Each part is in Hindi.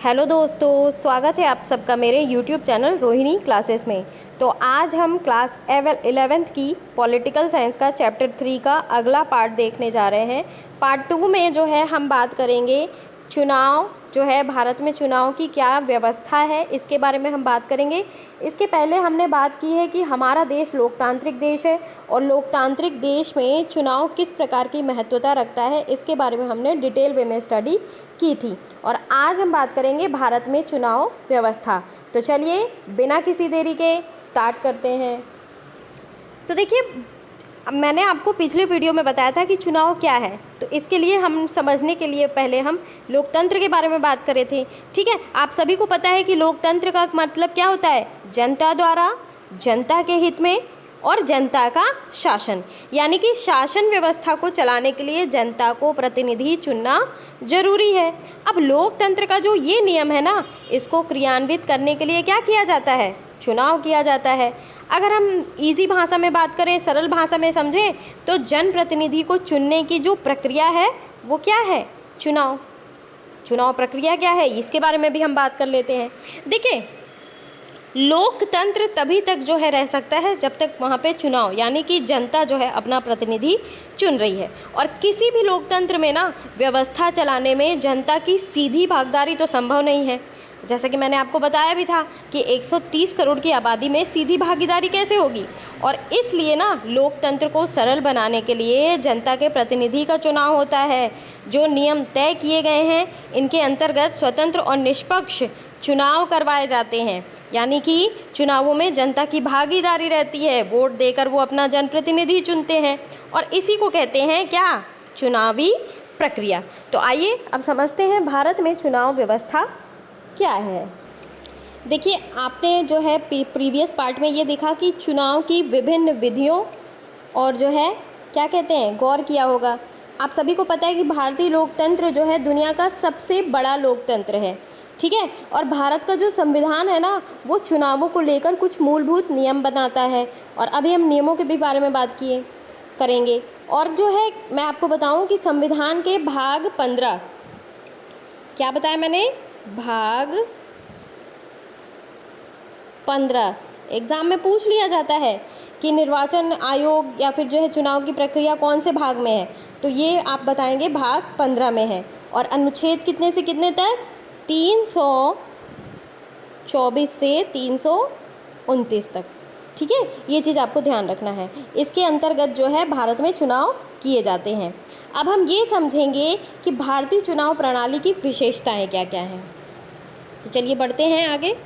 हेलो दोस्तों, स्वागत है आप सबका मेरे यूट्यूब चैनल रोहिणी क्लासेस में। तो आज हम क्लास 11th की पॉलिटिकल साइंस का चैप्टर 3 का अगला पार्ट देखने जा रहे हैं। पार्ट 2 में जो है हम बात करेंगे चुनाव जो है भारत में चुनाव की क्या व्यवस्था है, इसके बारे में हम बात करेंगे। इसके पहले हमने बात की है कि हमारा देश लोकतांत्रिक देश है और लोकतांत्रिक देश में चुनाव किस प्रकार की महत्वता रखता है, इसके बारे में हमने डिटेल वे में स्टडी की थी। और आज हम बात करेंगे भारत में चुनाव व्यवस्था। तो चलिए बिना किसी देरी के स्टार्ट करते हैं। तो देखिए, मैंने आपको पिछले वीडियो में बताया था कि चुनाव क्या है, तो इसके लिए हम समझने के लिए पहले हम लोकतंत्र के बारे में बात कर रहे थे। ठीक है, आप सभी को पता है कि लोकतंत्र का मतलब क्या होता है? जनता द्वारा, जनता के हित में और जनता का शासन, यानी कि शासन व्यवस्था को चलाने के लिए जनता को प्रतिनिधि चुनना जरूरी है। अब लोकतंत्र का जो ये नियम है ना, इसको क्रियान्वित करने के लिए क्या किया जाता है? चुनाव किया जाता है। अगर हम इजी भाषा में बात करें, सरल भाषा में समझें, तो जनप्रतिनिधि को चुनने की जो प्रक्रिया है वो क्या है? चुनाव। चुनाव प्रक्रिया क्या है, इसके बारे में भी हम बात कर लेते हैं। देखिए, लोकतंत्र तभी तक जो है रह सकता है जब तक वहाँ पे चुनाव, यानी कि जनता जो है अपना प्रतिनिधि चुन रही है। और किसी भी लोकतंत्र में ना व्यवस्था चलाने में जनता की सीधी भागीदारी तो संभव नहीं है। जैसा कि मैंने आपको बताया भी था कि 130 करोड़ की आबादी में सीधी भागीदारी कैसे होगी। और इसलिए ना लोकतंत्र को सरल बनाने के लिए जनता के प्रतिनिधि का चुनाव होता है। जो नियम तय किए गए हैं, इनके अंतर्गत स्वतंत्र और निष्पक्ष चुनाव करवाए जाते हैं, यानी कि चुनावों में जनता की भागीदारी रहती है। वोट देकर वो अपना जनप्रतिनिधि चुनते हैं और इसी को कहते हैं क्या? चुनावी प्रक्रिया। तो आइए अब समझते हैं भारत में चुनाव व्यवस्था क्या है। देखिए, आपने जो है प्रीवियस पार्ट में ये देखा कि चुनाव की विभिन्न विधियों और जो है क्या कहते हैं, गौर किया होगा। आप सभी को पता है कि भारतीय लोकतंत्र जो है दुनिया का सबसे बड़ा लोकतंत्र है। ठीक है, और भारत का जो संविधान है ना, वो चुनावों को लेकर कुछ मूलभूत नियम बनाता है। और अभी हम नियमों के भी बारे में बात करेंगे। और जो है मैं आपको बताऊं कि संविधान के भाग 15, क्या बताया मैंने? भाग 15 एग्ज़ाम में पूछ लिया जाता है कि निर्वाचन आयोग या फिर जो है चुनाव की प्रक्रिया कौन से भाग में है, तो ये आप बताएंगे भाग 15 में है। और अनुच्छेद कितने से कितने तक? 324 से 329 तक। ठीक है, ये चीज़ आपको ध्यान रखना है। इसके अंतर्गत जो है भारत में चुनाव किए जाते हैं। अब हम ये समझेंगे कि भारतीय चुनाव प्रणाली की विशेषताएं क्या क्या हैं। तो चलिए बढ़ते हैं आगे।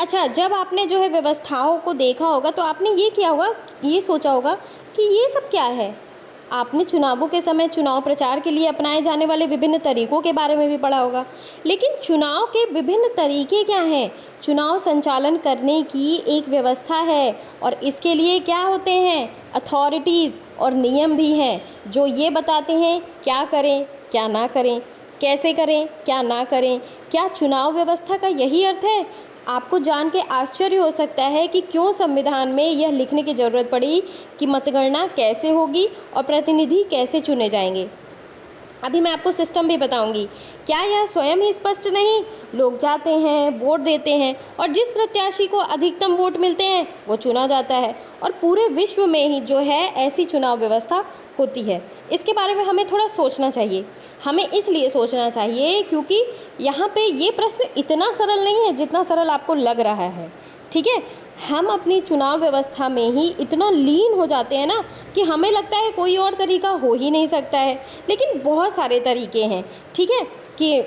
अच्छा, जब आपने जो है व्यवस्थाओं को देखा होगा तो आपने ये किया होगा, ये सोचा होगा कि ये सब क्या है। आपने चुनावों के समय चुनाव प्रचार के लिए अपनाए जाने वाले विभिन्न तरीकों के बारे में भी पढ़ा होगा। लेकिन चुनाव के विभिन्न तरीके क्या हैं? चुनाव संचालन करने की एक व्यवस्था है और इसके लिए क्या होते हैं? अथॉरिटीज़ और नियम भी हैं जो ये बताते हैं क्या करें, क्या ना करें, कैसे करें, क्या ना करें। क्या चुनाव व्यवस्था का यही अर्थ है? आपको जान के आश्चर्य हो सकता है कि क्यों संविधान में यह लिखने की ज़रूरत पड़ी कि मतगणना कैसे होगी और प्रतिनिधि कैसे चुने जाएंगे। अभी मैं आपको सिस्टम भी बताऊंगी। क्या यह स्वयं ही स्पष्ट नहीं? लोग जाते हैं, वोट देते हैं और जिस प्रत्याशी को अधिकतम वोट मिलते हैं वो चुना जाता है। और पूरे विश्व में ही जो है ऐसी चुनाव व्यवस्था होती है। इसके बारे में हमें थोड़ा सोचना चाहिए। हमें इसलिए सोचना चाहिए क्योंकि यहाँ पे ये प्रश्न इतना सरल नहीं है जितना सरल आपको लग रहा है। ठीक है, हम अपनी चुनाव व्यवस्था में ही इतना लीन हो जाते हैं ना कि हमें लगता है कोई और तरीका हो ही नहीं सकता है। लेकिन बहुत सारे तरीके हैं। ठीक है, कि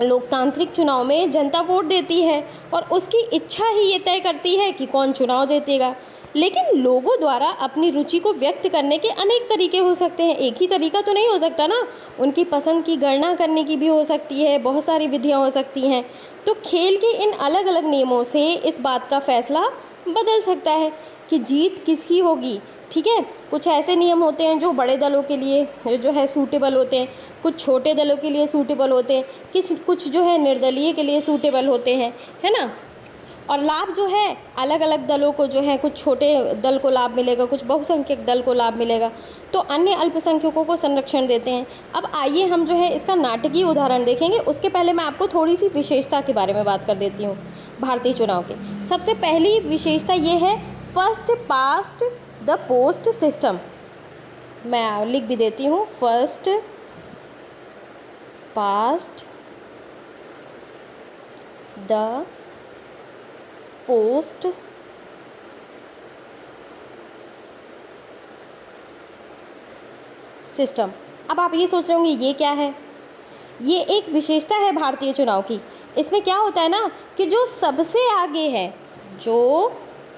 लोकतांत्रिक चुनाव में जनता वोट देती है और उसकी इच्छा ही ये तय करती है कि कौन चुनाव जीतेगा। लेकिन लोगों द्वारा अपनी रुचि को व्यक्त करने के अनेक तरीके हो सकते हैं। एक ही तरीका तो नहीं हो सकता ना, उनकी पसंद की गणना करने की भी हो सकती है, बहुत सारी विधियां हो सकती हैं। तो खेल के इन अलग अलग नियमों से इस बात का फैसला बदल सकता है कि जीत किसकी होगी। ठीक है, कुछ ऐसे नियम होते हैं जो बड़े दलों के लिए जो है सूटेबल होते हैं, कुछ छोटे दलों के लिए सूटेबल होते हैं, कुछ जो है निर्दलीय के लिए सूटेबल होते हैं, है ना। और लाभ जो है अलग अलग दलों को जो है, कुछ छोटे दल को लाभ मिलेगा, कुछ बहुसंख्यक दल को लाभ मिलेगा, तो अन्य अल्पसंख्यकों को संरक्षण देते हैं। अब आइए हम जो है इसका नाटकीय उदाहरण देखेंगे। उसके पहले मैं आपको थोड़ी सी विशेषता के बारे में बात कर देती हूँ भारतीय चुनाव के। सबसे पहली विशेषता ये है first past the post system. मैं लिख भी देती हूँ, first past the post system. अब आप ये सोच रहे होंगे ये क्या है? ये एक विशेषता है भारतीय चुनाव की। इसमें क्या होता है ना कि जो सबसे आगे है, जो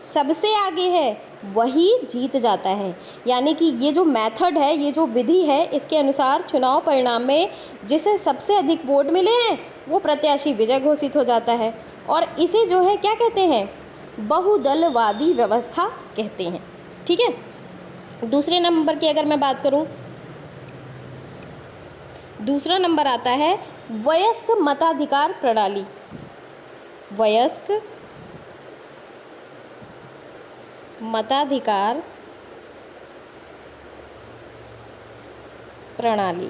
सबसे आगे है वही जीत जाता है। यानी कि ये जो मेथड है, ये जो विधि है, इसके अनुसार चुनाव परिणाम में जिसे सबसे अधिक वोट मिले हैं वो प्रत्याशी विजय घोषित हो जाता है। और इसे जो है क्या कहते हैं? बहुदलवादी व्यवस्था कहते हैं। ठीक है। दूसरे नंबर की अगर मैं बात करूं, दूसरा नंबर आता है वयस्क मताधिकार प्रणाली। वयस्क मताधिकार प्रणाली।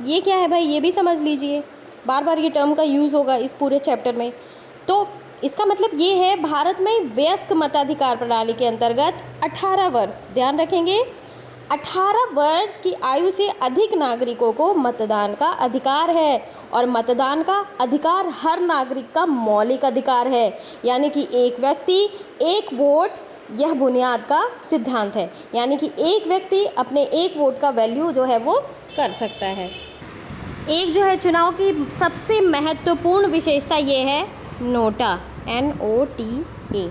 ये क्या है भाई? ये भी समझ लीजिए, बार बार ये टर्म का यूज़ होगा इस पूरे चैप्टर में। तो इसका मतलब ये है, भारत में वयस्क मताधिकार प्रणाली के अंतर्गत 18 वर्ष, ध्यान रखेंगे, 18 वर्ष की आयु से अधिक नागरिकों को मतदान का अधिकार है। और मतदान का अधिकार हर नागरिक का मौलिक अधिकार है। यानी कि एक व्यक्ति एक वोट, यह बुनियाद का सिद्धांत है। यानी कि एक व्यक्ति अपने एक वोट का वैल्यू जो है वो कर सकता है। एक जो है चुनाव की सबसे महत्वपूर्ण विशेषता ये है नोटा, NOTA,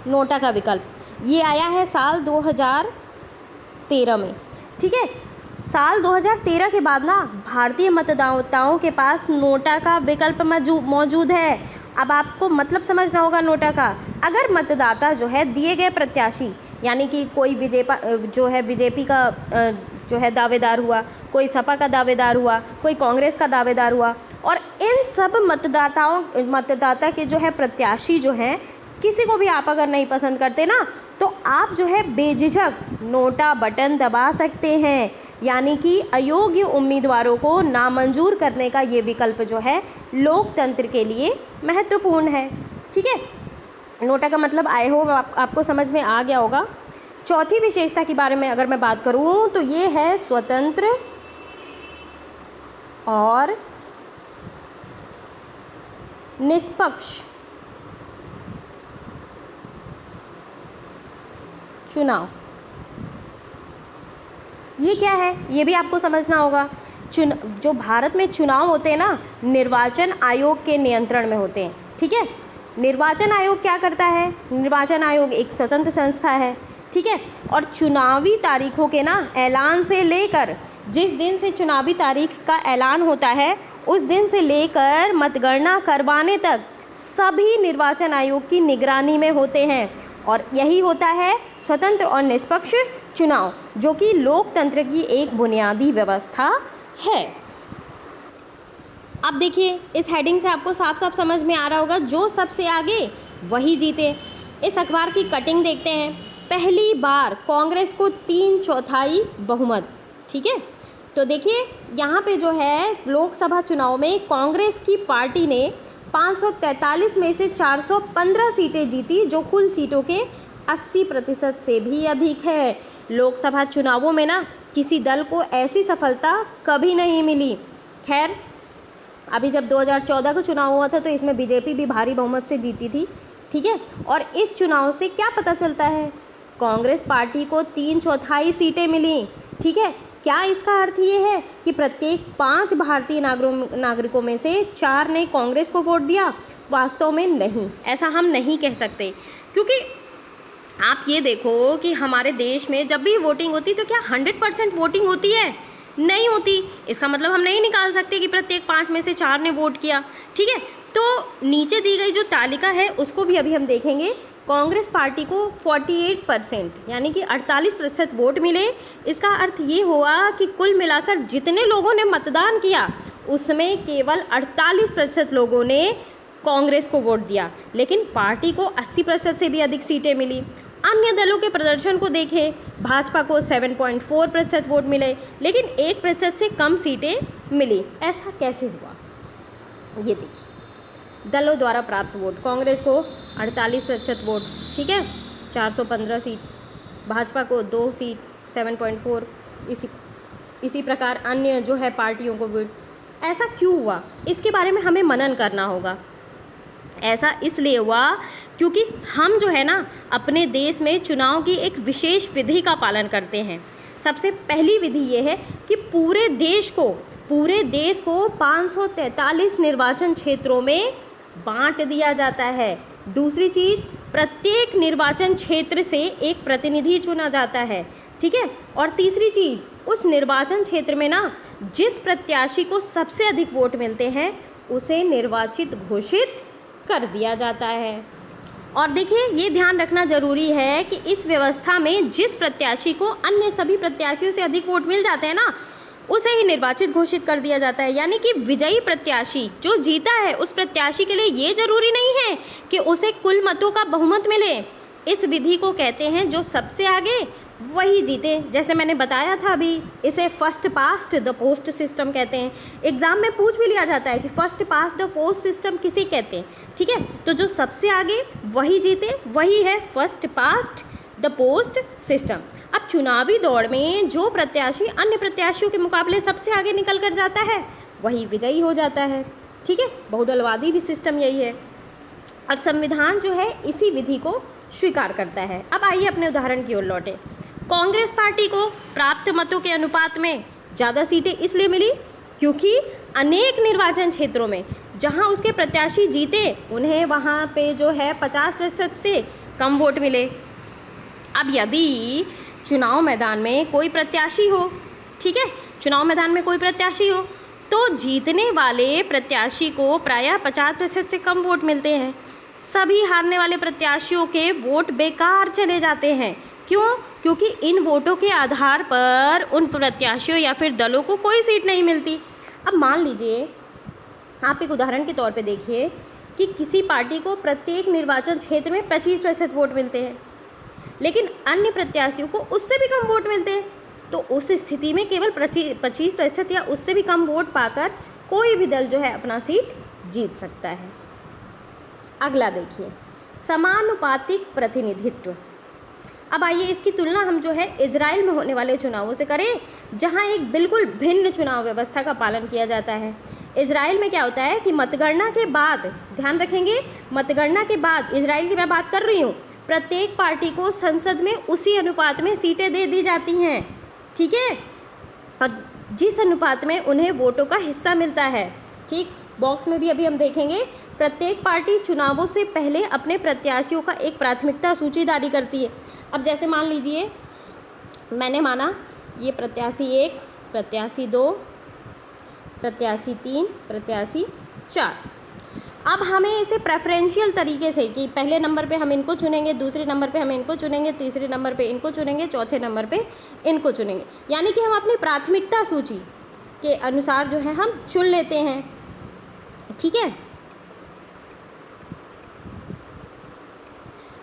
नोटा का विकल्प। ये आया है साल 2013 में। ठीक है। साल 2013 के बाद ना भारतीय मतदाताओं के पास नोटा का विकल्प मौजूद है। अब आपको मतलब समझना होगा नोटा का। अगर मतदाता जो है दिए गए प्रत्याशी, यानी कि कोई बीजेपी का जो है दावेदार हुआ, कोई सपा का दावेदार हुआ, कोई कांग्रेस का दावेदार हुआ, और इन सब मतदाता के जो है प्रत्याशी जो हैं, किसी को भी आप अगर नहीं पसंद करते ना, तो आप जो है बेझिझक नोटा बटन दबा सकते हैं। यानी कि अयोग्य उम्मीदवारों को नामंजूर करने का ये विकल्प जो है लोकतंत्र के लिए महत्वपूर्ण है। ठीक है। नोटा का मतलब आई होप आपको समझ में आ गया होगा। चौथी विशेषता के बारे में अगर मैं बात करूं तो ये है स्वतंत्र और निष्पक्ष चुनाव। ये क्या है ये भी आपको समझना होगा। जो भारत में चुनाव होते हैं ना, निर्वाचन आयोग के नियंत्रण में होते हैं। ठीक है। निर्वाचन आयोग क्या करता है? निर्वाचन आयोग एक स्वतंत्र संस्था है। ठीक है। और चुनावी तारीखों के ना ऐलान से लेकर, जिस दिन से चुनावी तारीख का ऐलान होता है उस दिन से लेकर मतगणना करवाने तक सभी निर्वाचन आयोग की निगरानी में होते हैं। और यही होता है स्वतंत्र और निष्पक्ष चुनाव, जो कि लोकतंत्र की एक बुनियादी व्यवस्था है। अब देखिए, इस हेडिंग से आपको साफ साफ समझ में आ रहा होगा, जो सबसे आगे वही जीते। इस अखबार की कटिंग देखते हैं। पहली बार कांग्रेस को 3/4 बहुमत। ठीक है। तो देखिए यहाँ पे जो है लोकसभा चुनाव में कांग्रेस की पार्टी ने 543 में से 415 सीटें जीती, जो कुल सीटों के 80% से भी अधिक है। लोकसभा चुनावों में ना किसी दल को ऐसी सफलता कभी नहीं मिली। खैर, अभी जब 2014 का चुनाव हुआ था तो इसमें बीजेपी भी भारी बहुमत से जीती थी। ठीक है। और इस चुनाव से क्या पता चलता है? कांग्रेस पार्टी को 3/4 सीटें मिली। ठीक है। क्या इसका अर्थ ये है कि प्रत्येक 5 भारतीय नागरिकों में से 4 ने कांग्रेस को वोट दिया? वास्तव में नहीं, ऐसा हम नहीं कह सकते। क्योंकि आप ये देखो कि हमारे देश में जब भी वोटिंग होती तो क्या 100% वोटिंग होती है? नहीं होती। इसका मतलब हम नहीं निकाल सकते कि प्रत्येक 5 में से 4 ने वोट किया। ठीक है। तो नीचे दी गई जो तालिका है उसको भी अभी हम देखेंगे। कांग्रेस पार्टी को 48% यानी कि 48% वोट मिले। इसका अर्थ ये हुआ कि कुल मिलाकर जितने लोगों ने मतदान किया उसमें केवल 48% लोगों ने कांग्रेस को वोट दिया, लेकिन पार्टी को 80% से भी अधिक सीटें मिली। अन्य दलों के प्रदर्शन को देखें, भाजपा को 7.4% वोट मिले, लेकिन 1% से कम सीटें मिली। ऐसा कैसे हुआ? ये देखिए, दलों द्वारा प्राप्त वोट, कांग्रेस को 48% वोट, ठीक है, 415 सीट, भाजपा को 2 सीट 7.4, इसी प्रकार अन्य जो है पार्टियों को वोट। ऐसा क्यों हुआ, इसके बारे में हमें मनन करना होगा। ऐसा इसलिए हुआ क्योंकि हम जो है ना अपने देश में चुनाव की एक विशेष विधि का पालन करते हैं। सबसे पहली विधि ये है कि पूरे देश को 543 निर्वाचन क्षेत्रों में बांट दिया जाता है। दूसरी चीज़, प्रत्येक निर्वाचन क्षेत्र से एक प्रतिनिधि चुना जाता है, ठीक है। और तीसरी चीज़, उस निर्वाचन क्षेत्र में ना जिस प्रत्याशी को सबसे अधिक वोट मिलते हैं उसे निर्वाचित घोषित कर दिया जाता है। और देखिए, ये ध्यान रखना जरूरी है कि इस व्यवस्था में जिस प्रत्याशी को अन्य सभी प्रत्याशियों से अधिक वोट मिल जाते हैं ना, उसे ही निर्वाचित घोषित कर दिया जाता है। यानी कि विजयी प्रत्याशी जो जीता है, उस प्रत्याशी के लिए ये जरूरी नहीं है कि उसे कुल मतों का बहुमत मिले। इस विधि को कहते हैं जो सबसे आगे वही जीते। जैसे मैंने बताया था अभी, इसे first past the post system कहते हैं। एग्जाम में पूछ भी लिया जाता है कि first past the post system किसे कहते हैं, ठीक है। तो जो सबसे आगे वही जीते, वही है first past the post system. अब चुनावी दौड़ में जो प्रत्याशी अन्य प्रत्याशियों के मुकाबले सबसे आगे निकल कर जाता है वही विजयी हो जाता है, ठीक है। बहुदलवादी भी सिस्टम यही है और संविधान जो है इसी विधि को स्वीकार करता है। अब आइए अपने उदाहरण की ओर लौटे। कांग्रेस पार्टी को प्राप्त मतों के अनुपात में ज़्यादा सीटें इसलिए मिली क्योंकि अनेक निर्वाचन क्षेत्रों में जहां उसके प्रत्याशी जीते उन्हें वहां पे जो है 50% से कम वोट मिले। अब यदि चुनाव मैदान में कोई प्रत्याशी हो, ठीक है, चुनाव मैदान में कोई प्रत्याशी हो तो जीतने वाले प्रत्याशी को प्रायः 50% से कम वोट मिलते हैं। सभी हारने वाले प्रत्याशियों के वोट बेकार चले जाते हैं। क्यों? क्योंकि इन वोटों के आधार पर उन प्रत्याशियों या फिर दलों को कोई सीट नहीं मिलती। अब मान लीजिए, आप एक उदाहरण के तौर पे देखिए कि किसी पार्टी को प्रत्येक निर्वाचन क्षेत्र में 25% वोट मिलते हैं, लेकिन अन्य प्रत्याशियों को उससे भी कम वोट मिलते हैं। तो उस स्थिति में केवल 25% या उससे भी कम वोट पाकर कोई भी दल जो है अपना सीट जीत सकता है। अगला देखिए, समानुपातिक प्रतिनिधित्व। अब आइए इसकी तुलना हम जो है इजराइल में होने वाले चुनावों से करें, जहां एक बिल्कुल भिन्न चुनाव व्यवस्था का पालन किया जाता है। इजराइल में क्या होता है कि मतगणना के बाद, ध्यान रखेंगे, मतगणना के बाद, इजराइल की मैं बात कर रही हूँ, प्रत्येक पार्टी को संसद में उसी अनुपात में सीटें दे दी जाती हैं, ठीक है, और जिस अनुपात में उन्हें वोटों का हिस्सा मिलता है, ठीक। बॉक्स में भी अभी हम देखेंगे, प्रत्येक पार्टी चुनावों से पहले अपने प्रत्याशियों का एक प्राथमिकता सूची जारी करती है। अब जैसे मान लीजिए, मैंने माना ये प्रत्याशी 1, प्रत्याशी 2, प्रत्याशी 3, प्रत्याशी 4। अब हमें इसे प्रेफरेंशियल तरीके से कि पहले नंबर पे हम इनको चुनेंगे, दूसरे नंबर पे हम इनको चुनेंगे, तीसरे नंबर पे इनको चुनेंगे, चौथे नंबर पे इनको चुनेंगे। यानी कि हम अपनी प्राथमिकता सूची के अनुसार जो है हम चुन लेते हैं, ठीक है।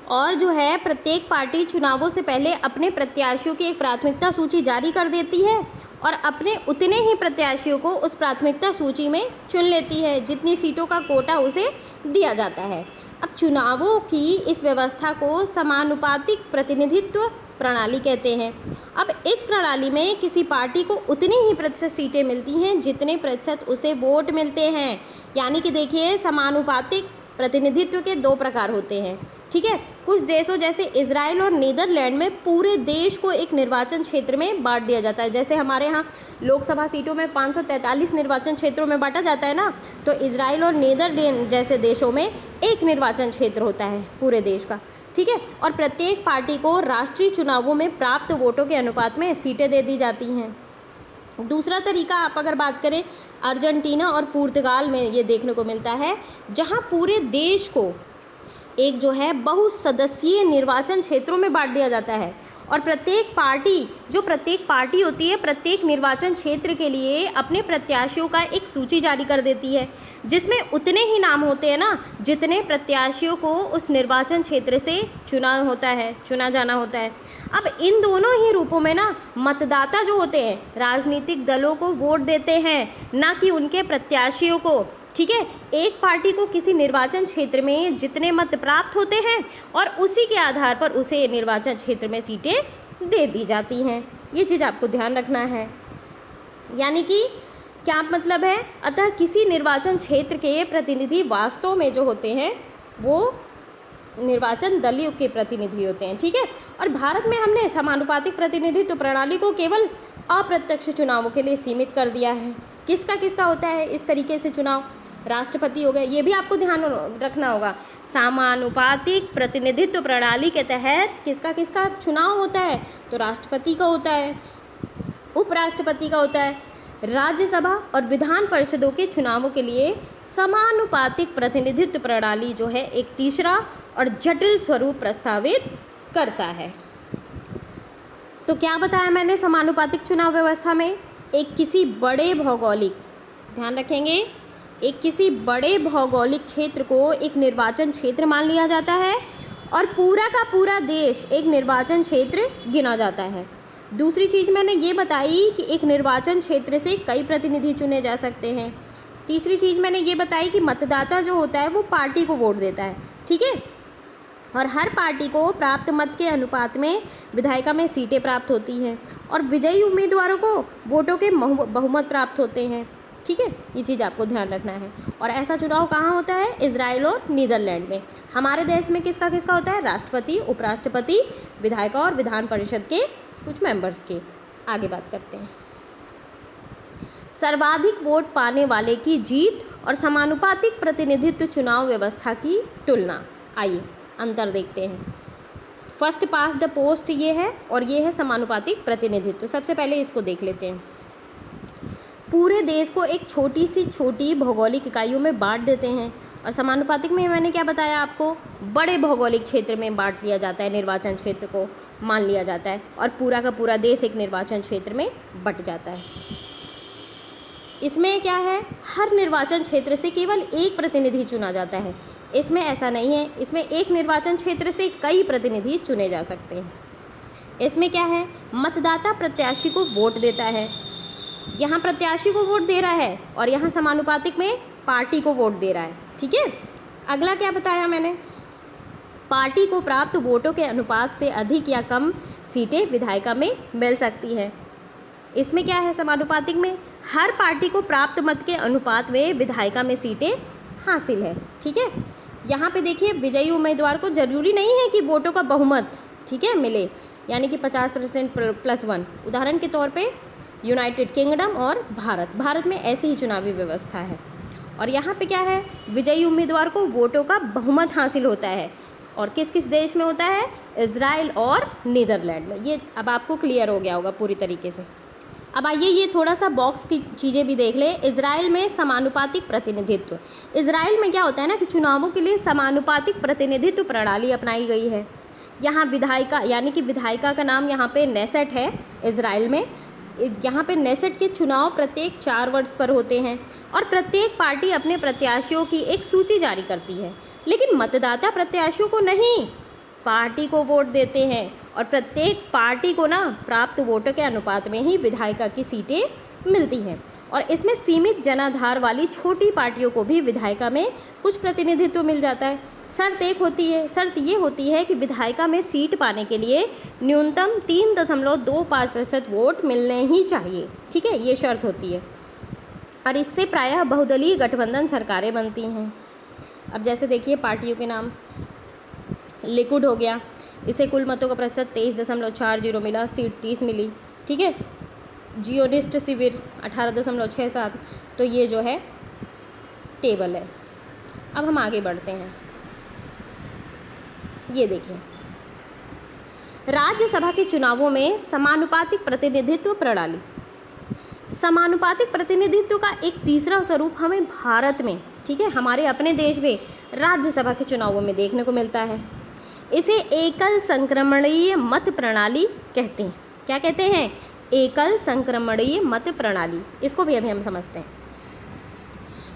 और जो है प्रत्येक पार्टी चुनावों से पहले अपने प्रत्याशियों की एक प्राथमिकता सूची जारी कर देती है और अपने उतने ही प्रत्याशियों को उस प्राथमिकता सूची में चुन लेती है जितनी सीटों का कोटा उसे दिया जाता है। अब चुनावों की इस व्यवस्था को समानुपातिक प्रतिनिधित्व प्रणाली कहते हैं। अब इस प्रणाली में किसी पार्टी को उतनी ही प्रतिशत सीटें मिलती हैं जितने प्रतिशत उसे वोट मिलते हैं। यानी कि देखिए, समानुपातिक प्रतिनिधित्व के 2 प्रकार होते हैं, ठीक है। कुछ देशों जैसे इजराइल और नीदरलैंड में पूरे देश को एक निर्वाचन क्षेत्र में बांट दिया जाता है। जैसे हमारे यहाँ लोकसभा सीटों में 543 निर्वाचन क्षेत्रों में बांटा जाता है ना, तो इजराइल और नीदरलैंड जैसे देशों में एक निर्वाचन क्षेत्र होता है पूरे देश का, ठीक है। और प्रत्येक पार्टी को राष्ट्रीय चुनावों में प्राप्त वोटों के अनुपात में सीटें दे दी जाती हैं। दूसरा तरीका आप अगर बात करें, अर्जेंटीना और पुर्तगाल में ये देखने को मिलता है, जहाँ पूरे देश को एक जो है बहुसदस्यीय निर्वाचन क्षेत्रों में बांट दिया जाता है और प्रत्येक पार्टी होती है प्रत्येक निर्वाचन क्षेत्र के लिए अपने प्रत्याशियों का एक सूची जारी कर देती है, जिसमें उतने ही नाम होते हैं ना जितने प्रत्याशियों को उस निर्वाचन क्षेत्र से चुना जाना होता है। अब इन दोनों ही रूपों में ना मतदाता जो होते हैं राजनीतिक दलों को वोट देते हैं, ना कि उनके प्रत्याशियों को। ठीक है, एक पार्टी को किसी निर्वाचन क्षेत्र में जितने मत प्राप्त होते हैं और उसी के आधार पर उसे निर्वाचन क्षेत्र में सीटें दे दी जाती हैं। ये चीज़ आपको ध्यान रखना है। यानी कि क्या मतलब है, अतः किसी निर्वाचन क्षेत्र के प्रतिनिधि वास्तव में जो होते हैं वो निर्वाचन दलों के प्रतिनिधि होते हैं। ठीक है, और भारत में हमने समानुपातिक प्रतिनिधित्व प्रणाली को केवल अप्रत्यक्ष चुनावों के लिए सीमित कर दिया है। किसका होता है इस तरीके से चुनाव? राष्ट्रपति हो गए, ये भी आपको ध्यान रखना होगा। समानुपातिक प्रतिनिधित्व प्रणाली के तहत किसका चुनाव होता है? तो राष्ट्रपति का होता है, उपराष्ट्रपति का होता है। राज्यसभा और विधान परिषदों के चुनावों के लिए समानुपातिक प्रतिनिधित्व प्रणाली जो है एक तीसरा और जटिल स्वरूप प्रस्तावित करता है। तो क्या बताया मैंने समानुपातिक चुनाव व्यवस्था में? एक किसी बड़े भौगोलिक क्षेत्र को एक निर्वाचन क्षेत्र मान लिया जाता है और पूरा का पूरा देश एक निर्वाचन क्षेत्र गिना जाता है। दूसरी चीज़ मैंने ये बताई कि एक निर्वाचन क्षेत्र से कई प्रतिनिधि चुने जा सकते हैं। तीसरी चीज़ मैंने ये बताई कि मतदाता जो होता है वो पार्टी को वोट देता है। ठीक है, और हर पार्टी को प्राप्त मत के अनुपात में विधायिका में सीटें प्राप्त होती हैं और विजयी उम्मीदवारों को वोटों के बहुमत प्राप्त होते हैं। ठीक है, ये चीज़ आपको ध्यान रखना है। और ऐसा चुनाव कहाँ होता है? इजराइल और नीदरलैंड में। हमारे देश में किसका होता है? राष्ट्रपति, उपराष्ट्रपति, विधायिका और विधान परिषद के कुछ मेंबर्स के। आगे बात करते हैं। सर्वाधिक वोट पाने वाले की जीत और समानुपातिक प्रतिनिधित्व चुनाव व्यवस्था की तुलना। आइए अंतर देखते हैं। फर्स्ट पास्ट द पोस्ट ये है और ये है समानुपातिक प्रतिनिधित्व। सबसे पहले इसको देख लेते हैं। पूरे देश को एक छोटी भौगोलिक इकाइयों में बांट देते हैं और समानुपातिक में मैंने क्या बताया आपको? बड़े भौगोलिक क्षेत्र में बांट लिया जाता है, निर्वाचन क्षेत्र को मान लिया जाता है और पूरा का पूरा देश एक निर्वाचन क्षेत्र में बंट जाता है। इसमें क्या है? हर निर्वाचन क्षेत्र से केवल एक प्रतिनिधि चुना जाता है। इसमें ऐसा नहीं है, इसमें एक निर्वाचन क्षेत्र से कई प्रतिनिधि चुने जा सकते हैं। इसमें क्या है? मतदाता प्रत्याशी को वोट देता है। यहाँ प्रत्याशी को वोट दे रहा है और यहाँ समानुपातिक में पार्टी को वोट दे रहा है। ठीक है, अगला क्या बताया मैंने? पार्टी को प्राप्त वोटों के अनुपात से अधिक या कम सीटें विधायिका में मिल सकती हैं। इसमें क्या है? समानुपातिक में हर पार्टी को प्राप्त मत के अनुपात में विधायिका में सीटें हासिल है। ठीक है, यहाँ पे देखिए विजयी उम्मीदवार को जरूरी नहीं है कि वोटों का बहुमत ठीक है मिले, यानी कि 50% +1। उदाहरण के तौर पे यूनाइटेड किंगडम और भारत में ऐसी ही चुनावी व्यवस्था है। और यहाँ पे क्या है? विजयी उम्मीदवार को वोटों का बहुमत हासिल होता है और किस किस देश में होता है? इजराइल और नीदरलैंड में। ये अब आपको क्लियर हो गया होगा पूरी तरीके से। अब आइए ये थोड़ा सा बॉक्स की चीज़ें भी देख लें। इजराइल में समानुपातिक प्रतिनिधित्व। इजराइल में क्या होता है ना कि चुनावों के लिए समानुपातिक प्रतिनिधित्व प्रणाली अपनाई गई है। यहाँ विधायिका यानी कि विधायिका का नाम यहाँ पे नेसेट है इजराइल में। यहाँ पे नेसेट के चुनाव प्रत्येक 4 वर्ष पर होते हैं और प्रत्येक पार्टी अपने प्रत्याशियों की एक सूची जारी करती है, लेकिन मतदाता प्रत्याशियों को नहीं, पार्टी को वोट देते हैं और प्रत्येक पार्टी को ना प्राप्त वोटों के अनुपात में ही विधायिका की सीटें मिलती हैं। और इसमें सीमित जनाधार वाली छोटी पार्टियों को भी विधायिका में कुछ प्रतिनिधित्व मिल जाता है। शर्त ये होती है कि विधायिका में सीट पाने के लिए न्यूनतम 3.25% वोट मिलने ही चाहिए। ठीक है, ये शर्त होती है और इससे प्रायः बहुदलीय गठबंधन सरकारें बनती हैं। अब जैसे देखिए पार्टियों के नाम, लिकुड हो गया, इसे कुल मतों का प्रतिशत 23.40 मिला, सीट 30 मिली। ठीक है, जियोनिस्ट शिविर 18.67। तो ये जो है टेबल है। अब हम आगे बढ़ते हैं। ये देखिए राज्यसभा के चुनावों में समानुपातिक प्रतिनिधित्व प्रणाली। समानुपातिक प्रतिनिधित्व का एक तीसरा स्वरूप हमें भारत में, ठीक है, हमारे अपने देश में राज्यसभा के चुनावों में देखने को मिलता है। इसे एकल संक्रमणीय मत प्रणाली कहते हैं। क्या कहते हैं? एकल संक्रमणीय मत प्रणाली। इसको भी अभी हम समझते हैं।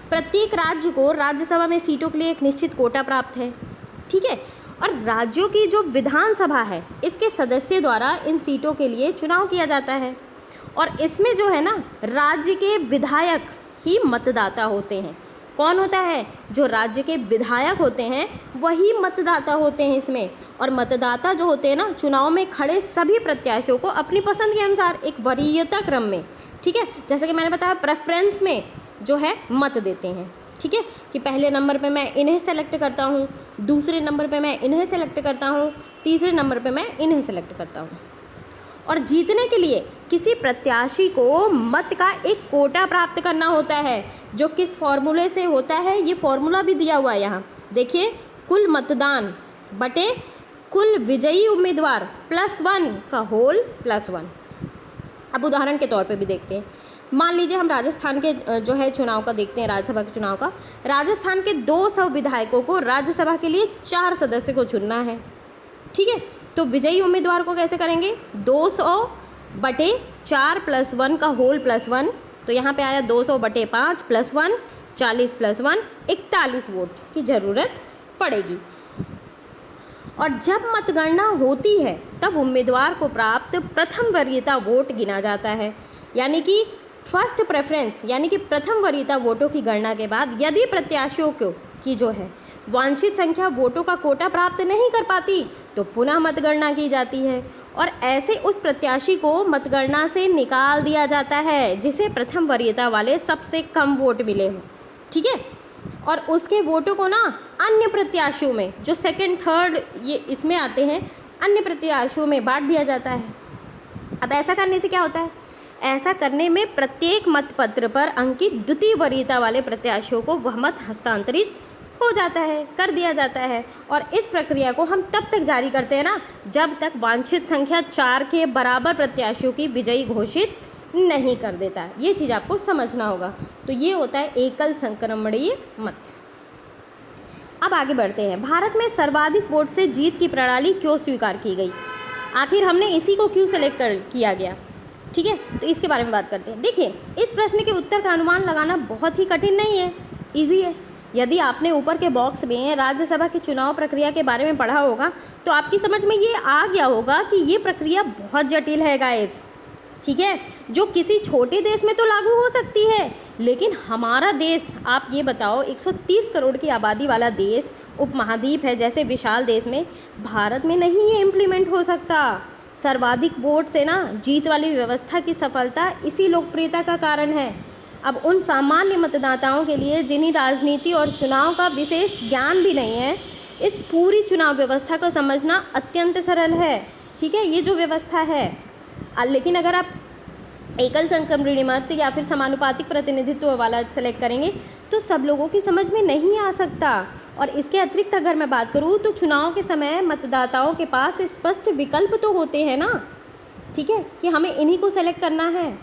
प्रत्येक राज्य को राज्यसभा में सीटों के लिए एक निश्चित कोटा प्राप्त है, ठीक है, और राज्यों की जो विधानसभा है इसके सदस्यों द्वारा इन सीटों के लिए चुनाव किया जाता है, और इसमें जो है ना राज्य के विधायक ही मतदाता होते हैं। कौन होता है? जो राज्य के विधायक होते हैं वही मतदाता होते हैं इसमें। और मतदाता जो होते हैं ना, चुनाव में खड़े सभी प्रत्याशियों को अपनी पसंद के अनुसार एक वरीयता क्रम में, ठीक है, जैसे कि मैंने बताया प्रेफरेंस में जो है मत देते हैं, ठीक है, कि पहले नंबर पे मैं इन्हें सेलेक्ट करता हूँ, दूसरे नंबर पे मैं इन्हें सेलेक्ट करता हूँ, तीसरे नंबर पे मैं इन्हें सेलेक्ट करता हूँ। और जीतने के लिए किसी प्रत्याशी को मत का एक कोटा प्राप्त करना होता है, जो किस फॉर्मूले से होता है ये फॉर्मूला भी दिया हुआ है यहाँ। देखिए, कुल मतदान बटे कुल विजयी उम्मीदवार +1 का होल +1। अब उदाहरण के तौर पे भी देखते हैं। मान लीजिए हम राजस्थान के जो है चुनाव का देखते हैं, राज्यसभा के चुनाव का। राजस्थान के 200 विधायकों को राज्यसभा के लिए 4 सदस्य को चुनना है, ठीक है। तो विजयी उम्मीदवार को कैसे करेंगे? 200 बटे 4 +1 का होल +1। तो यहाँ पे आया 200 बटे 5 +1, 40 +1, 41 वोट की ज़रूरत पड़ेगी। और जब मतगणना होती है तब उम्मीदवार को प्राप्त प्रथम वरीयता वोट गिना जाता है, यानी कि फर्स्ट प्रेफरेंस, यानी कि प्रथम वरीयता वोटों की गणना के बाद यदि प्रत्याशियों को की जो है वांछित संख्या वोटों का कोटा प्राप्त नहीं कर पाती तो पुनः मतगणना की जाती है, और ऐसे उस प्रत्याशी को मतगणना से निकाल दिया जाता है जिसे प्रथम वरीयता वाले सबसे कम वोट मिले हों, ठीक है। और उसके वोटों को ना अन्य प्रत्याशियों में, जो सेकंड थर्ड ये इसमें आते हैं, अन्य प्रत्याशियों में बांट दिया जाता है। अब ऐसा करने से क्या होता है? ऐसा करने में प्रत्येक मतपत्र पर अंकित द्वितीय वरीयता वाले प्रत्याशियों को वह मत हस्तांतरित हो जाता है, कर दिया जाता है। और इस प्रक्रिया को हम तब तक जारी करते हैं ना जब तक वांछित संख्या 4 के बराबर प्रत्याशियों की विजयी घोषित नहीं कर देता। ये चीज़ आपको समझना होगा। तो ये होता है एकल संक्रमणीय मत। अब आगे बढ़ते हैं। भारत में सर्वाधिक वोट से जीत की प्रणाली क्यों स्वीकार की गई? आखिर हमने इसी को क्यों सेलेक्ट किया गया, ठीक है, तो इसके बारे में बात करते हैं। देखिए, इस प्रश्न के उत्तर का अनुमान लगाना बहुत ही कठिन नहीं है, ईजी है। यदि आपने ऊपर के बॉक्स में राज्यसभा की चुनाव प्रक्रिया के बारे में पढ़ा होगा तो आपकी समझ में ये आ गया होगा कि ये प्रक्रिया बहुत जटिल है गाइस, ठीक है, जो किसी छोटे देश में तो लागू हो सकती है, लेकिन हमारा देश, आप ये बताओ, 130 करोड़ की आबादी वाला देश, उपमहाद्वीप है जैसे विशाल देश में, भारत में नहीं ये इम्प्लीमेंट हो सकता। सर्वाधिक वोट से ना जीत वाली व्यवस्था की सफलता इसी लोकप्रियता का कारण है। अब उन सामान्य मतदाताओं के लिए जिन्हें राजनीति और चुनाव का विशेष ज्ञान भी नहीं है, इस पूरी चुनाव व्यवस्था को समझना अत्यंत सरल है, ठीक है, ये जो व्यवस्था है। लेकिन अगर आप एकल संक्रमणीय मत या फिर समानुपातिक प्रतिनिधित्व वाला सेलेक्ट करेंगे तो सब लोगों की समझ में नहीं आ सकता। और इसके अतिरिक्त अगर मैं बात करूँ तो चुनाव के समय मतदाताओं के पास स्पष्ट विकल्प तो होते हैं ना, ठीक है, कि हमें इन्हीं को सेलेक्ट करना है।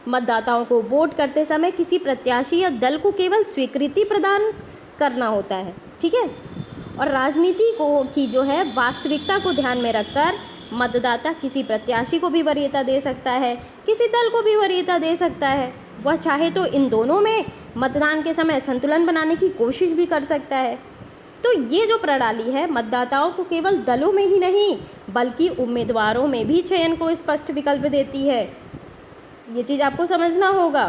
मतदाताओं को वोट करते समय किसी प्रत्याशी या दल को केवल स्वीकृति प्रदान करना होता है, ठीक है। और राजनीति को की जो है वास्तविकता को ध्यान में रखकर मतदाता किसी प्रत्याशी को भी वरीयता दे सकता है, किसी दल को भी वरीयता दे सकता है। वह चाहे तो इन दोनों में मतदान के समय संतुलन बनाने की कोशिश भी कर सकता है। तो ये जो प्रणाली है मतदाताओं को केवल दलों में ही नहीं बल्कि उम्मीदवारों में भी चयन को स्पष्ट विकल्प देती है। ये चीज़ आपको समझना होगा।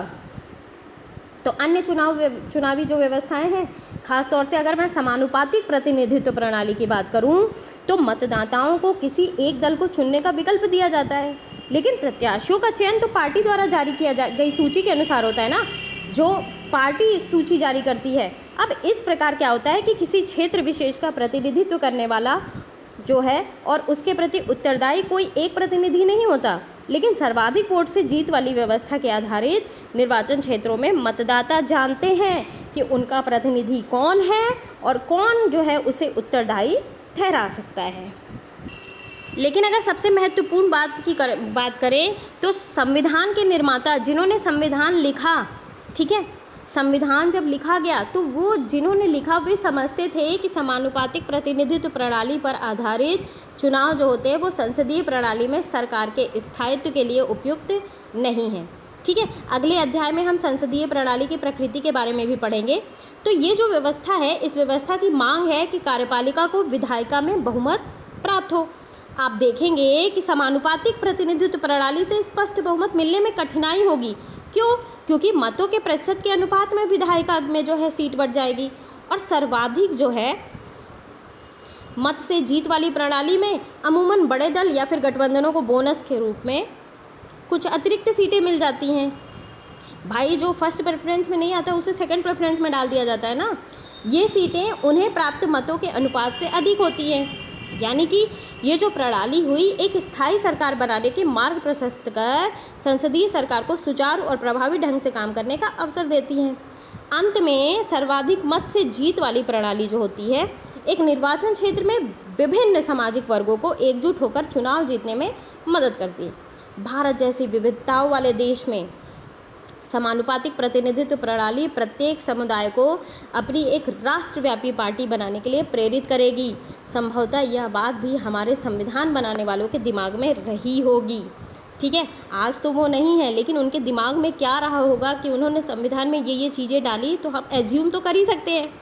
तो अन्य चुनावी जो व्यवस्थाएं हैं, खास तौर से अगर मैं समानुपातिक प्रतिनिधित्व प्रणाली की बात करूं तो मतदाताओं को किसी एक दल को चुनने का विकल्प दिया जाता है, लेकिन प्रत्याशियों का चयन तो पार्टी द्वारा जारी किया गई सूची के अनुसार होता है ना, जो पार्टी सूची जारी करती है। अब इस प्रकार क्या होता है कि किसी क्षेत्र विशेष का प्रतिनिधित्व करने वाला जो है और उसके प्रति उत्तरदायी कोई एक प्रतिनिधि नहीं होता, लेकिन सर्वाधिक वोट से जीत वाली व्यवस्था के आधारित निर्वाचन क्षेत्रों में मतदाता जानते हैं कि उनका प्रतिनिधि कौन है और कौन जो है उसे उत्तरदायी ठहरा सकता है। लेकिन अगर सबसे महत्वपूर्ण बात करें तो संविधान के निर्माता जिन्होंने संविधान लिखा, ठीक है, संविधान जब लिखा गया तो वो जिन्होंने लिखा वे समझते थे कि समानुपातिक प्रतिनिधित्व प्रणाली पर आधारित चुनाव जो होते हैं वो संसदीय प्रणाली में सरकार के स्थायित्व के लिए उपयुक्त नहीं है। ठीक है, अगले अध्याय में हम संसदीय प्रणाली की प्रकृति के बारे में भी पढ़ेंगे। तो ये जो व्यवस्था है, इस व्यवस्था की मांग है कि कार्यपालिका को विधायिका में बहुमत प्राप्त हो। आप देखेंगे कि समानुपातिक प्रतिनिधित्व प्रणाली से स्पष्ट बहुमत मिलने में कठिनाई होगी। क्यों? क्योंकि मतों के प्रतिशत के अनुपात में विधायिका में जो है सीट बढ़ जाएगी, और सर्वाधिक जो है मत से जीत वाली प्रणाली में अमूमन बड़े दल या फिर गठबंधनों को बोनस के रूप में कुछ अतिरिक्त सीटें मिल जाती हैं। भाई जो फर्स्ट प्रेफरेंस में नहीं आता उसे सेकंड प्रेफरेंस में डाल दिया जाता है ना। ये सीटें उन्हें प्राप्त मतों के अनुपात से अधिक होती हैं। यानी कि ये जो प्रणाली हुई एक स्थायी सरकार बनाने के मार्ग प्रशस्त कर संसदीय सरकार को सुचारू और प्रभावी ढंग से काम करने का अवसर देती है। अंत में सर्वाधिक मत से जीत वाली प्रणाली जो होती है एक निर्वाचन क्षेत्र में विभिन्न सामाजिक वर्गों को एकजुट होकर चुनाव जीतने में मदद करती है। भारत जैसी विविधताओं वाले देश में समानुपातिक प्रतिनिधित्व प्रणाली प्रत्येक समुदाय को अपनी एक राष्ट्रव्यापी पार्टी बनाने के लिए प्रेरित करेगी। संभवतः यह बात भी हमारे संविधान बनाने वालों के दिमाग में रही होगी। ठीक है, आज तो वो नहीं है, लेकिन उनके दिमाग में क्या रहा होगा कि उन्होंने संविधान में ये चीज़ें डाली, तो हम एज्यूम तो कर ही सकते हैं।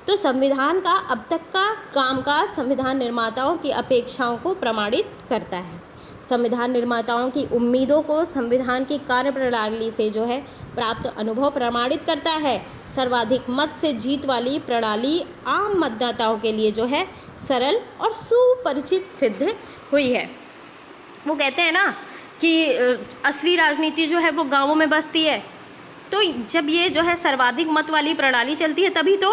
तो संविधान का अब तक का कामकाज संविधान निर्माताओं की अपेक्षाओं को प्रमाणित करता है। संविधान निर्माताओं की उम्मीदों को संविधान की कार्यप्रणाली से जो है प्राप्त अनुभव प्रमाणित करता है। सर्वाधिक मत से जीत वाली प्रणाली आम मतदाताओं के लिए जो है सरल और सुपरिचित सिद्ध हुई है। वो कहते हैं ना कि असली राजनीति जो है वो गांवों में बसती है। तो जब ये जो है सर्वाधिक मत वाली प्रणाली चलती है तभी तो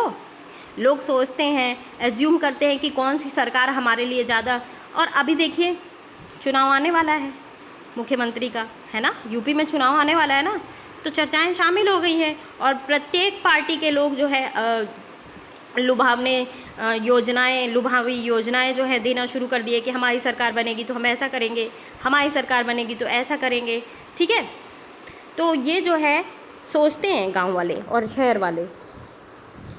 लोग सोचते हैं, एज्यूम करते हैं कि कौन सी सरकार हमारे लिए ज़्यादा। और अभी देखिए चुनाव आने वाला है मुख्यमंत्री का, है ना, यूपी में चुनाव आने वाला है ना, तो चर्चाएं शामिल हो गई हैं और प्रत्येक पार्टी के लोग जो है लुभावी योजनाएं जो है देना शुरू कर दिए कि हमारी सरकार बनेगी तो हम ऐसा करेंगे, हमारी सरकार बनेगी तो ऐसा करेंगे। ठीक है, तो ये जो है सोचते हैं गांव वाले और शहर वाले,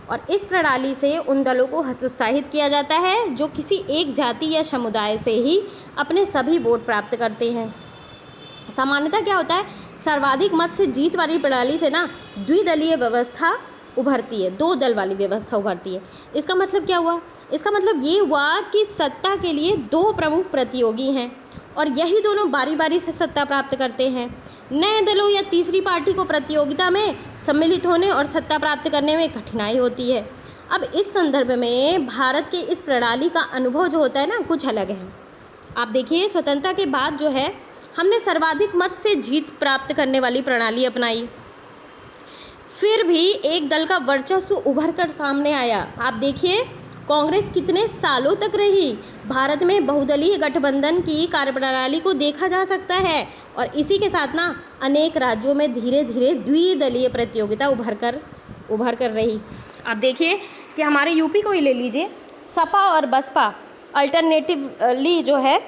और इस प्रणाली से उन दलों को हतोत्साहित किया जाता है जो किसी एक जाति या समुदाय से ही अपने सभी वोट प्राप्त करते हैं। सामान्यतः क्या होता है, सर्वाधिक मत से जीत वाली प्रणाली से ना द्विदलीय व्यवस्था उभरती है, 2 दल वाली व्यवस्था उभरती है। इसका मतलब क्या हुआ? इसका मतलब ये हुआ कि सत्ता के लिए 2 प्रमुख प्रतियोगी हैं और यही दोनों बारी बारी से सत्ता प्राप्त करते हैं। नए दलों या तीसरी पार्टी को प्रतियोगिता में सम्मिलित होने और सत्ता प्राप्त करने में कठिनाई होती है। अब इस संदर्भ में भारत के इस प्रणाली का अनुभव जो होता है ना कुछ अलग है। आप देखिए स्वतंत्रता के बाद जो है हमने सर्वाधिक मत से जीत प्राप्त करने वाली प्रणाली अपनाई, फिर भी एक दल का वर्चस्व उभर कर सामने आया। आप देखिए कांग्रेस कितने सालों तक रही। भारत में बहुदलीय गठबंधन की कार्यप्रणाली को देखा जा सकता है और इसी के साथ ना अनेक राज्यों में धीरे धीरे द्विदलीय प्रतियोगिता उभर कर रही। आप देखिए कि हमारे यूपी को ही ले लीजिए, सपा और बसपा अल्टरनेटिवली जो है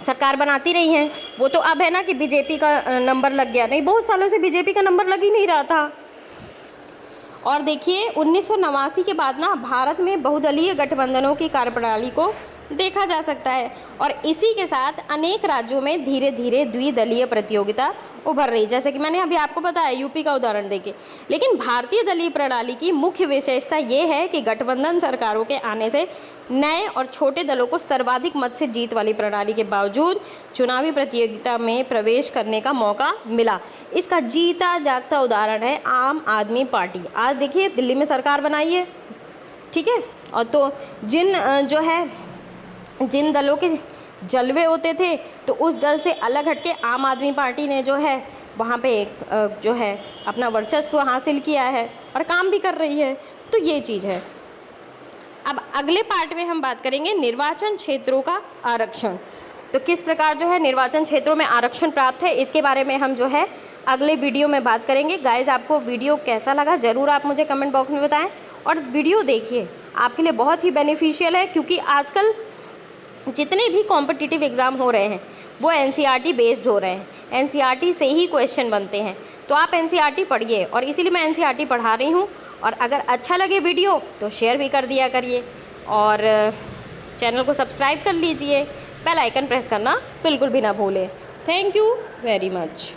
सरकार बनाती रही हैं। वो तो अब है ना कि बीजेपी का नंबर लग गया, नहीं बहुत सालों से बीजेपी का नंबर लग ही नहीं रहा था। और देखिए 1989 के बाद ना भारत में बहुदलीय गठबंधनों की कार्यप्रणाली को देखा जा सकता है और इसी के साथ अनेक राज्यों में धीरे धीरे द्विदलीय प्रतियोगिता उभर रही, जैसे कि मैंने अभी आपको बताया यूपी का उदाहरण देके। लेकिन भारतीय दलीय प्रणाली की मुख्य विशेषता ये है कि गठबंधन सरकारों के आने से नए और छोटे दलों को सर्वाधिक मत से जीत वाली प्रणाली के बावजूद चुनावी प्रतियोगिता में प्रवेश करने का मौका मिला। इसका जीता जागता उदाहरण है आम आदमी पार्टी। आज देखिए दिल्ली में सरकार बनाई है, ठीक है, और तो जिन दलों के जलवे होते थे तो उस दल से अलग हटके आम आदमी पार्टी ने जो है वहाँ पे जो है अपना वर्चस्व हासिल किया है और काम भी कर रही है। तो ये चीज़ है। अब अगले पार्ट में हम बात करेंगे निर्वाचन क्षेत्रों का आरक्षण। तो किस प्रकार जो है निर्वाचन क्षेत्रों में आरक्षण प्राप्त है, इसके बारे में हम जो है अगले वीडियो में बात करेंगे। गाइज आपको वीडियो कैसा लगा ज़रूर आप मुझे कमेंट बॉक्स में बताएं और वीडियो देखिए, आपके लिए बहुत ही बेनिफिशियल है क्योंकि आजकल जितने भी कॉम्पिटिटिव एग्ज़ाम हो रहे हैं वो एनसीईआरटी बेस्ड हो रहे हैं, एनसीईआरटी से ही क्वेश्चन बनते हैं। तो आप एनसीईआरटी पढ़िए, और इसीलिए मैं एनसीईआरटी पढ़ा रही हूँ। और अगर अच्छा लगे वीडियो तो शेयर भी कर दिया करिए, और चैनल को सब्सक्राइब कर लीजिए, बेल आइकन प्रेस करना बिल्कुल भी ना भूलें। Thank you very much.